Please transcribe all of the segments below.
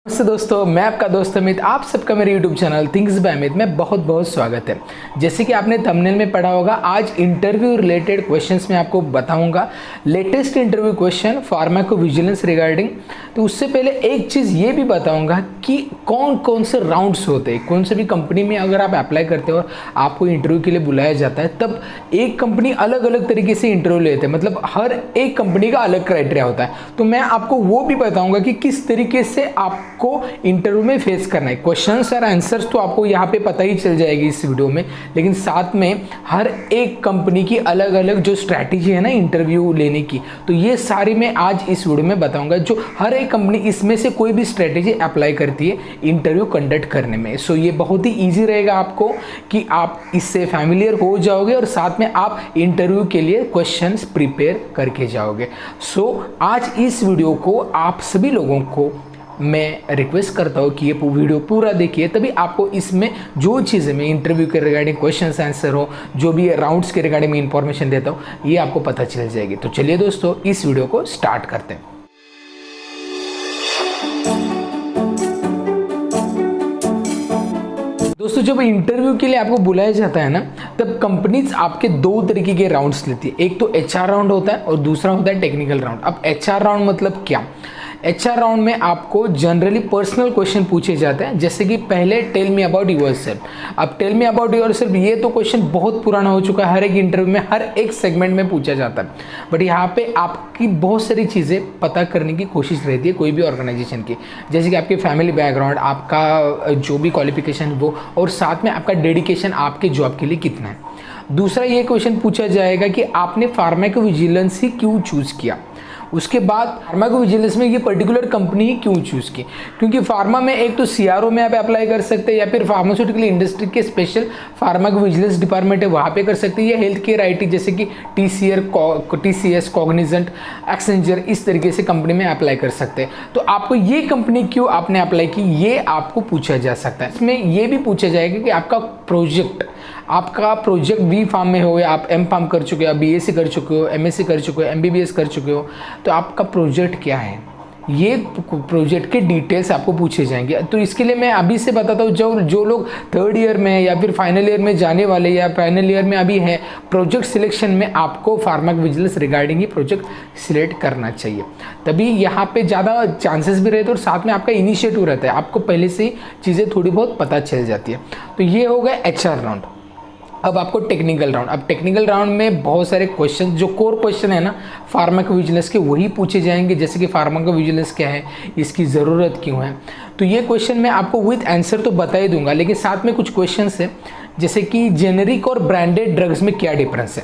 नमस्ते दोस्तों, मैं आपका दोस्त अमित। आप सबका मेरे YouTube channel things by Amit में बहुत बहुत स्वागत है। जैसे कि आपने थंबनेल में पढ़ा होगा, आज इंटरव्यू रिलेटेड क्वेश्चंस में आपको बताऊंगा latest interview question pharmacovigilance regarding. तो उससे पहले एक चीज़ ये भी बताऊंगा कि कौन कौन से राउंड्स होते हैं। कौन से भी कंपनी में अगर आप अप्लाई करते हो और आपको इंटरव्यू के लिए बुलाया जाता है, तब एक कंपनी अलग अलग तरीके से इंटरव्यू लेते हैं। मतलब हर एक कंपनी का अलग क्राइटेरिया होता है। तो मैं आपको वो भी बताऊंगा कि किस तरीके से आपको इंटरव्यू में फेस करना है। क्वेश्चंस और आंसर्स तो आपको यहाँ पे पता ही चल जाएगी इस वीडियो में, लेकिन साथ में हर एक कंपनी की अलग अलग जो स्ट्रैटेजी है ना इंटरव्यू लेने की, तो ये सारी मैं आज इस वीडियो में बताऊंगा। जो हर एक कंपनी इसमें से कोई भी स्ट्रैटेजी अप्लाई करती है इंटरव्यू कंडक्ट करने में। सो ये बहुत ही ईजी रहेगा आपको कि आप इससे फैमिलियर हो जाओगे और साथ में आप इंटरव्यू के लिए क्वेश्चंस प्रिपेयर करके जाओगे। सो आज इस वीडियो को आप सभी लोगों को मैं रिक्वेस्ट करता हूँ कि ये वीडियो पूरा देखिए, तभी आपको इसमें जो चीज़ें मैं इंटरव्यू के रिगार्डिंग क्वेश्चंस आंसर हो, जो भी राउंड्स के रिगार्डिंग मैं इंफॉर्मेशन देता हूँ, ये आपको पता चल जाएगी। तो चलिए दोस्तों, इस वीडियो को स्टार्ट करते हैं। दोस्तों, जब इंटरव्यू के लिए आपको बुलाया जाता है ना, तब कंपनीज आपके दो तरीके के राउंड्स लेती है। एक तो एचआर राउंड होता है और दूसरा होता है टेक्निकल राउंड। अब एचआर राउंड मतलब क्या? एचआर राउंड में आपको जनरली पर्सनल क्वेश्चन पूछे जाते हैं, जैसे कि पहले टेल मी अबाउट योरसेल्फ। अब टेल मी अबाउट योरसेल्फ ये तो क्वेश्चन बहुत पुराना हो चुका है, हर एक इंटरव्यू में हर एक सेगमेंट में पूछा जाता है। बट यहाँ पे आपकी बहुत सारी चीज़ें पता करने की कोशिश रहती है कोई भी ऑर्गेनाइजेशन की, जैसे कि आपके फैमिली बैकग्राउंड, आपका जो भी क्वालिफिकेशन वो, और साथ में आपका डेडिकेशन आपके जॉब के लिए कितना है। दूसरा ये क्वेश्चन पूछा जाएगा कि आपने फार्माकोविजिलेंस ही क्यों चूज़ किया। उसके बाद फार्माकोविजिलेंस में ये पर्टिकुलर कंपनी ही क्यों चूज़ की, क्योंकि फार्मा में एक तो सीआरओ में आप अप्लाई कर सकते हैं, या फिर फार्मास्यूटिकल इंडस्ट्री के स्पेशल फार्माकोविजिलेंस डिपार्टमेंट है वहाँ पे कर सकते हैं, या हेल्थ केयर आईटी जैसे कि टीसीएस, कॉग्निजेंट, एक्सेंचर, इस तरीके से कंपनी में अप्लाई कर सकते हैं। तो आपको ये कंपनी क्यों आपने अप्लाई की, ये आपको पूछा जा सकता है। इसमें ये भी पूछा जाएगा कि आपका प्रोजेक्ट बी फार्म में हो, या आप एम फार्म कर चुके हो, बीएससी कर चुके हो, एमएससी कर चुके हो, एमबीबीएस कर चुके हो, तो आपका प्रोजेक्ट क्या है, ये प्रोजेक्ट के डिटेल्स आपको पूछे जाएंगे। तो इसके लिए मैं अभी से बताता हूँ, जो लोग थर्ड ईयर में या फिर फाइनल ईयर में जाने वाले, या फाइनल ईयर में अभी हैं, प्रोजेक्ट सिलेक्शन में आपको फार्माकोविजिलेंस रिगार्डिंग ही प्रोजेक्ट सिलेक्ट करना चाहिए, तभी यहाँ पे ज़्यादा चांसेस भी रहते हैं और साथ में आपका इनिशिएटिव रहता है, आपको पहले से ही चीज़ें थोड़ी बहुत पता चल जाती है। तो ये हो गया एचआर राउंड। अब आपको टेक्निकल राउंड। अब टेक्निकल राउंड में बहुत सारे क्वेश्चन, जो कोर क्वेश्चन है ना फार्माकोविजिलेंस के, वही पूछे जाएंगे, जैसे कि फार्माकोविजिलेंस क्या है, इसकी ज़रूरत क्यों है। तो ये क्वेश्चन मैं आपको विद आंसर तो बता ही दूंगा, लेकिन साथ में कुछ क्वेश्चंस है, जैसे कि जेनेरिक और ब्रांडेड ड्रग्स में क्या डिफरेंस है।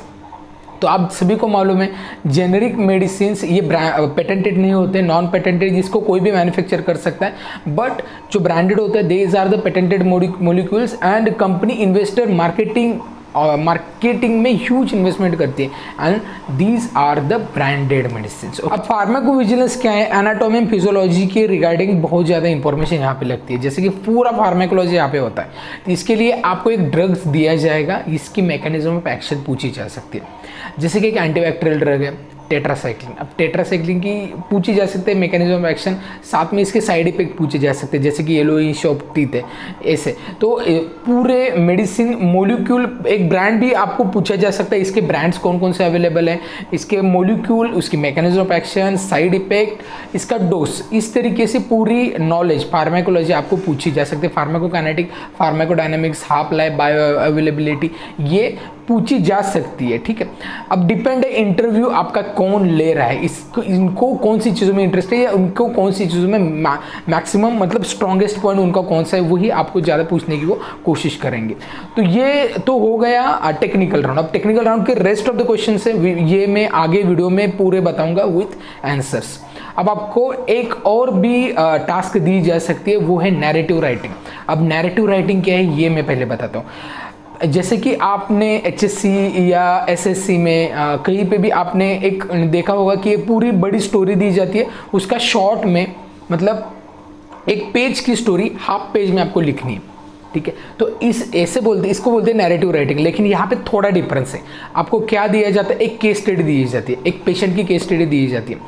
तो आप सभी को मालूम है, जेनेरिक मेडिसिन ये पेटेंटेड नहीं होते, नॉन पेटेंटेड, जिसको कोई भी मैन्युफैक्चर कर सकता है। बट जो ब्रांडेड होता है, these are the patented molecules, and company investor marketing में ह्यूज इन्वेस्टमेंट करती है, and these are the branded medicine. अब फार्माकोविजिलेंस क्या है, एनाटॉमी एंड फिजियोलॉजी के रिगार्डिंग बहुत ज़्यादा इंफॉर्मेशन यहाँ पे लगती है, जैसे कि पूरा फार्माकोलॉजी यहाँ पे होता है। तो इसके लिए आपको एक ड्रग्स दिया जाएगा, इसकी मैकेनिज्म ऑफ एक्शन पूछी जा सकती है, जैसे कि एक एंटीबैक्टीरियल ड्रग है टेट्रासाइक्लिन। अब टेट्रासाइक्लिन की पूछी जा सकते हैं मैकेनिज्म ऑफ एक्शन, साथ में इसके साइड इफेक्ट पूछे जा सकते हैं, जैसे कि येलोइश ऑफ टीथ है, ऐसे। तो पूरे मेडिसिन मोलिक्यूल, एक ब्रांड भी आपको पूछा जा सकता है, इसके ब्रांड्स कौन कौन से अवेलेबल हैं, इसके मोलिक्यूल, उसकी mechanism of action, side effect, इसका डोज, इस तरीके से पूरी नॉलेज फार्माकोलॉजी आपको पूछी जा सकती है। Pharmacokinetic, pharmacodynamics, half life, bio availability, ये पूछी जा सकती है। ठीक है, अब डिपेंड है इंटरव्यू आपका कौन ले रहा है, इनको कौन सी चीज़ों में इंटरेस्ट है, या उनको कौन सी चीज़ों में मैक्सिमम मतलब स्ट्रॉन्गेस्ट पॉइंट उनका कौन सा है, वही आपको ज़्यादा पूछने की वो कोशिश करेंगे। तो ये तो हो गया टेक्निकल राउंड। अब टेक्निकल राउंड के रेस्ट ऑफ द क्वेश्चन है, ये मैं आगे वीडियो में पूरे बताऊंगा विथ आंसर्स। अब आपको एक और भी टास्क दी जा सकती है, वो है नैरेटिव राइटिंग। अब नैरेटिव राइटिंग क्या है, ये मैं पहले बताता हूँ। जैसे कि आपने एचएससी या एसएससी में कहीं पे भी आपने एक देखा होगा कि ये पूरी बड़ी स्टोरी दी जाती है, उसका शॉर्ट में मतलब एक पेज की स्टोरी हाफ पेज में आपको लिखनी है। ठीक है, तो इसको बोलते हैं नैरेटिव राइटिंग। लेकिन यहाँ पे थोड़ा डिफरेंस है। आपको क्या दिया जाता है, एक केस स्टडी दी जाती है, एक पेशेंट की केस स्टडी दी जाती है।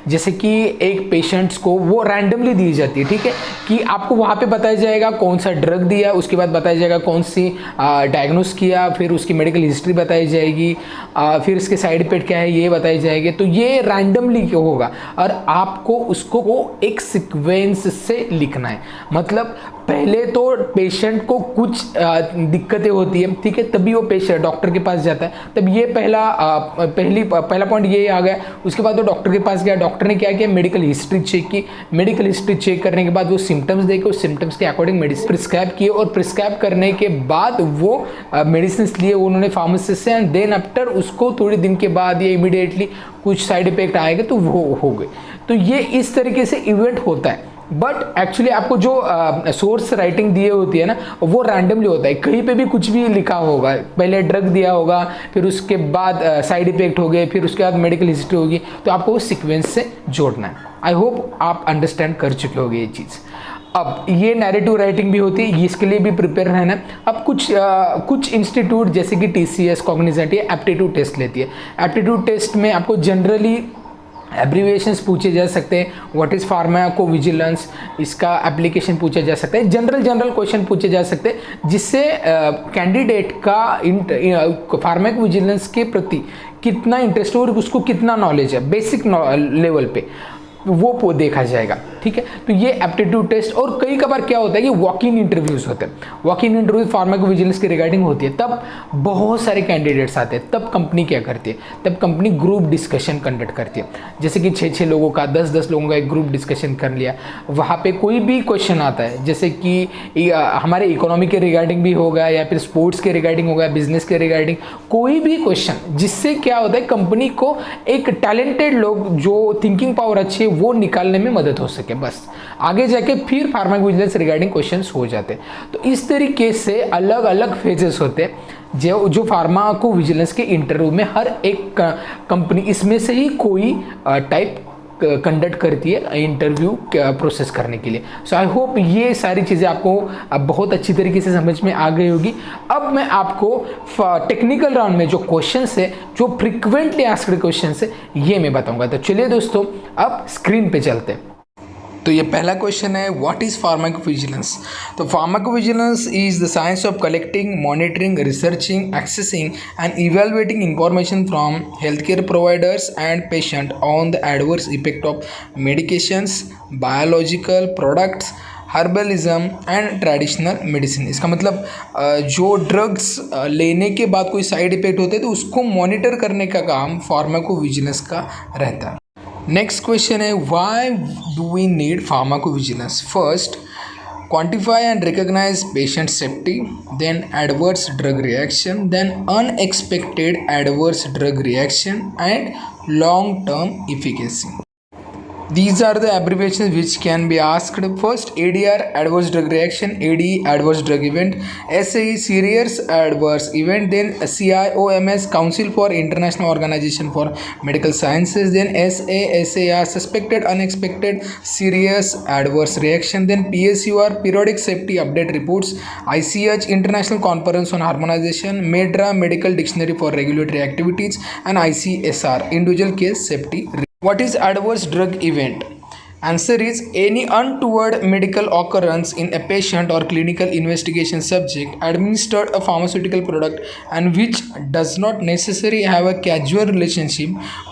जैसे कि एक पेशेंट्स को वो रैंडमली दी जाती है, ठीक है, कि आपको वहाँ पे बताया जाएगा कौन सा ड्रग दिया, उसके बाद बताया जाएगा कौन सी डायग्नोस किया, फिर उसकी मेडिकल हिस्ट्री बताई जाएगी, फिर इसके साइड इफेक्ट क्या है ये बताई जाएगी। तो ये रैंडमली क्यों होगा और आपको उसको वो एक सीक्वेंस से लिखना है। मतलब पहले तो पेशेंट को कुछ दिक्कतें होती है, ठीक है, तभी वो पेशेंट डॉक्टर के पास जाता है। तब ये पहला पॉइंट ये आ गया। उसके बाद वो डॉक्टर के पास गया, डॉक्टर ने क्या किया, मेडिकल हिस्ट्री चेक की। मेडिकल हिस्ट्री चेक करने के बाद वो सिम्टम्स देखे, उस सिम्टम्स के अकॉर्डिंग मेडिसिन प्रिस्क्राइब किए और प्रिस्क्राइब करने के बाद वो मेडिसिन लिए उन्होंने फार्मासिस्ट से, एंड देन आफ्टर उसको थोड़े दिन के बाद या इमीडिएटली कुछ साइड इफेक्ट आएंगे तो वो हो गए। तो ये इस तरीके से इवेंट होता है। बट एक्चुअली आपको जो सोर्स राइटिंग दिए होती है ना, वो रैंडमली होता है, कहीं पे भी कुछ भी लिखा होगा। पहले ड्रग दिया होगा, फिर उसके बाद साइड इफेक्ट हो गए, फिर उसके बाद मेडिकल हिस्ट्री होगी, तो आपको वो सीक्वेंस से जोड़ना है। आई होप आप अंडरस्टैंड कर चुके होंगे ये चीज़। अब ये नैरेटिव राइटिंग भी होती है, इसके लिए भी प्रिपेयर रहना है। अब कुछ इंस्टीट्यूट जैसे कि TCS, कॉग्निजेंट, ये एप्टीट्यूड टेस्ट लेती है। एप्टीट्यूड टेस्ट में आपको जनरली एब्रीविएशंस पूछे जा सकते हैं। व्हाट इज़ फार्माकोविजिलेंस, इसका एप्लीकेशन पूछा जा सकता है। जनरल क्वेश्चन पूछे जा सकते हैं, जिससे कैंडिडेट का फार्माकोविजिलेंस के प्रति कितना इंटरेस्ट हो और उसको कितना नॉलेज है बेसिक लेवल पे, वो देखा जाएगा, ठीक है। तो ये एप्टीट्यूड टेस्ट। और कई कबार क्या होता है कि वॉक इन इंटरव्यूज होते हैं। वॉक इन इंटरव्यूज फार्माकोविजिलेंस की रिगार्डिंग होती है, तब बहुत सारे कैंडिडेट्स आते हैं। तब कंपनी क्या करती है, तब कंपनी ग्रुप डिस्कशन कंडक्ट करती है। जैसे कि 6-6 लोगों का, 10-10 लोगों का एक ग्रुप डिस्कशन कर लिया। वहाँ पे कोई भी क्वेश्चन आता है, जैसे कि हमारे इकोनॉमी के रिगार्डिंग भी होगा, या फिर स्पोर्ट्स के रिगार्डिंग होगा, बिजनेस के रिगार्डिंग, कोई भी क्वेश्चन, जिससे क्या होता है कंपनी को एक टैलेंटेड लोग जो थिंकिंग पावर अच्छी है वो निकालने में मदद हो सके। बस आगे जाके फिर फार्माकोविजिलेंस रिगार्डिंग क्वेश्चंस हो जाते हैं। तो इस तरीके से अलग अलग फेजेस होते हैं जो फार्माकोविजिलेंस के इंटरव्यू में हर एक कंपनी इसमें से ही कोई टाइप कंडक्ट करती है इंटरव्यू प्रोसेस करने के लिए। सो आई होप ये सारी चीज़ें आपको अब बहुत अच्छी तरीके से समझ में आ गई होगी। अब मैं आपको टेक्निकल राउंड में जो क्वेश्चंस है, जो फ्रिक्वेंटली आस्क्ड क्वेश्चंस है, ये मैं बताऊंगा। तो चलिए दोस्तों, अब स्क्रीन पे चलते हैं। तो ये पहला क्वेश्चन है, व्हाट इज़ फार्माकोविजिलेंस। तो pharmacovigilance is the science of collecting, monitoring, researching, accessing and evaluating information from health care providers and patient on the adverse effect of medications, biological products, herbalism and traditional medicine. इसका मतलब जो drugs लेने के बाद कोई side effect होते हैं तो उसको मॉनिटर करने का काम फार्माकोविजिलेंस का रहता है। नेक्स्ट क्वेश्चन है, why do we need pharmacovigilance. First, quantify and recognize patient safety, then adverse drug reaction, then unexpected adverse drug reaction and long term efficacy. These are the abbreviations which can be asked. First, ADR, adverse drug reaction, ADE, adverse drug event, SAE, serious adverse event, then CIOMS, Council for International Organization for Medical Sciences, then SASAR, suspected unexpected serious adverse reaction, then PSUR, periodic safety update reports, ICH, International Conference on Harmonization, MEDRA, Medical Dictionary for Regulatory Activities, and ICSR, individual case safety. What is adverse drug event? Answer is any untoward medical occurrence in a patient or clinical investigation subject administered a pharmaceutical product and which does not necessarily have a causal relationship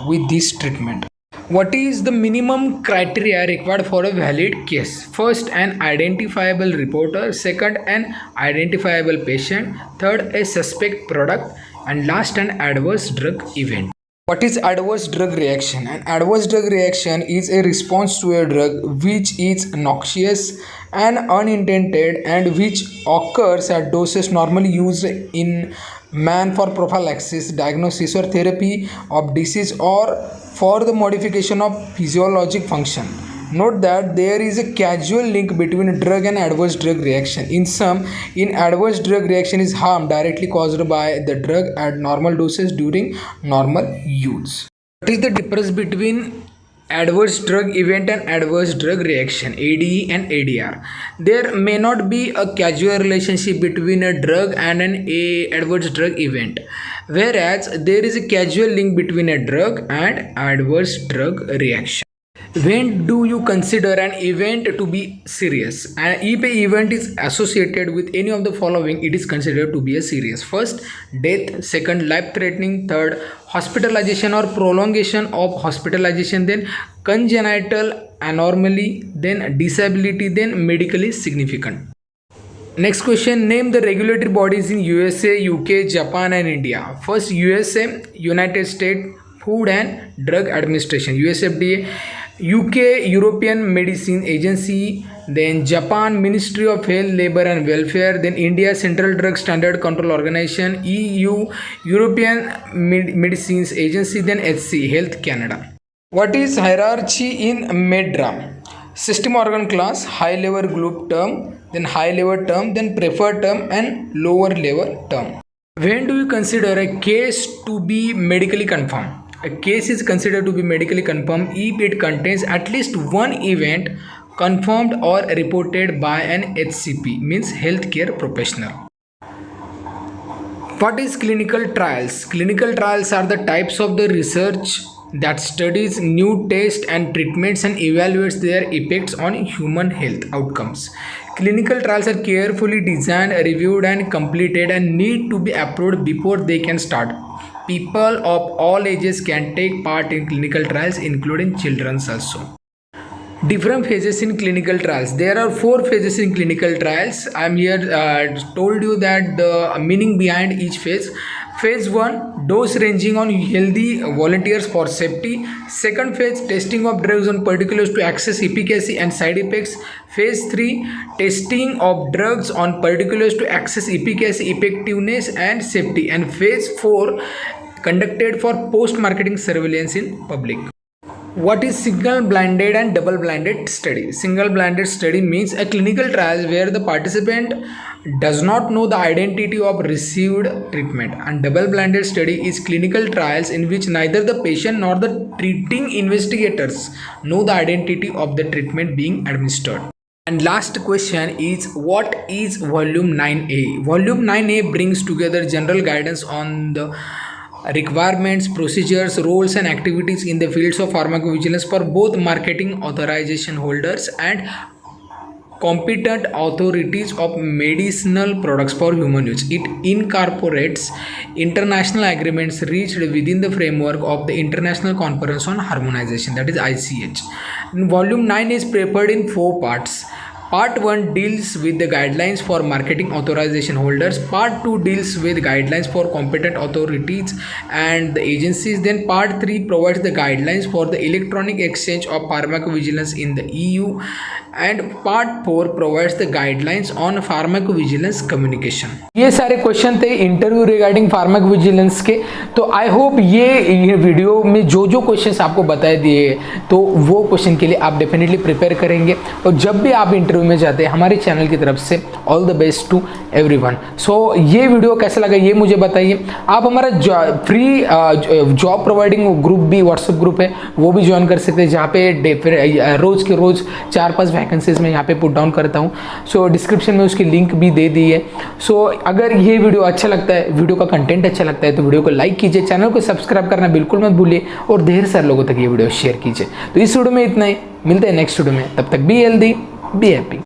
with this treatment. What is the minimum criteria required for a valid case? First, an identifiable reporter. Second, an identifiable patient. Third, a suspect product. And last, an adverse drug event. What is adverse drug reaction? An adverse drug reaction is a response to a drug which is noxious and unintended and which occurs at doses normally used in man for prophylaxis, diagnosis or therapy of disease or for the modification of physiologic function. Note that there is a causal link between a drug and adverse drug reaction. In sum, adverse drug reaction is harm directly caused by the drug at normal doses during normal use. What is the difference between adverse drug event and adverse drug reaction, ADE and ADR? There may not be a causal relationship between a drug and an adverse drug event, whereas there is a causal link between a drug and adverse drug reaction. When do you consider an event to be serious? And if an event is associated with any of the following, it is considered to be a serious. First, death. Second, life threatening. Third, hospitalization or prolongation of hospitalization. Then congenital anomaly. Then disability. Then medically significant. Next question, name the regulatory bodies in USA, UK, Japan and India. First, USA, United States Food and Drug Administration, US FDA. UK, European Medicine Agency. Then Japan, Ministry of Health, Labour and Welfare. Then India, Central Drug Standard Control Organization. EU, European Medicines Agency. Then HC, Health Canada. What is hierarchy in MedDRA? System organ class, high level group term, then high level term, then preferred term and lower level term. When do you consider a case to be medically confirmed? A case is considered to be medically confirmed if it contains at least one event confirmed or reported by an HCP, means healthcare professional. What is clinical trials? Clinical trials are the types of the research that studies new tests and treatments and evaluates their effects on human health outcomes. Clinical trials are carefully designed, reviewed and completed and need to be approved before they can start. People of all ages can take part in clinical trials, including children also. Different phases in clinical trials. There are 4 phases in clinical trials. I am here told you that the meaning behind each phase. Phase 1, dose ranging on healthy volunteers for safety. Second phase, testing of drugs on particulars to assess efficacy and side effects. Phase 3, testing of drugs on particulars to assess efficacy, effectiveness and safety. And phase 4, conducted for post-marketing surveillance in public. What is single-blinded and double-blinded study? Single-blinded study means a clinical trial where the participant does not know the identity of received treatment, and double-blinded study is clinical trials in which neither the patient nor the treating investigators know the identity of the treatment being administered. And last question is, what is Volume 9A? Volume 9A brings together general guidance on the requirements, procedures, roles and activities in the fields of pharmacovigilance for both marketing authorization holders and competent authorities of medicinal products for human use. It incorporates international agreements reached within the framework of the International Conference on Harmonization, that is ICH. And Volume 9 is prepared in 4 parts. Part 1 deals with the guidelines for marketing authorization holders. Part 2 deals with guidelines for competent authorities and the agencies. Then Part 3 provides the guidelines for the electronic exchange of pharmacovigilance in the EU. And Part 4 provides the guidelines on pharmacovigilance communication. ये सारे question थे interview regarding pharmacovigilance के. तो I hope ये video में जो जो questions आपको बताए दिए तो वो क्वेश्चन के लिए आप डेफिनेटली प्रिपेयर करेंगे. और जब भी आप इंटरव्यू में जाते हैं हमारे चैनल की तरफ से all the best to everyone. So ये वीडियो कैसा लगा ये मुझे बताइए. आप हमारा फ्री जॉब प्रोवाइडिंग ग्रुप भी व्हाट्सएप ग्रुप है वो भी ज्वाइन कर सकते हैं, जहाँ पे रोज के रोज 4-5 वैकेंसीज में यहाँ पे पुट डाउन करता हूँ. सो डिस्क्रिप्शन में उसकी लिंक भी दे दी है. सो अगर ये वीडियो अच्छा लगता है, वीडियो का कंटेंट अच्छा लगता है तो वीडियो को लाइक कीजिए, चैनल को सब्सक्राइब करना बिल्कुल मत भूलिए और ढेर सारे लोगों तक ये वीडियो शेयर कीजिए. तो इस वीडियो में इतना ही, मिलते हैं नेक्स्ट वीडियो में. तब तक बी हेल्दी, बी हैप्पी.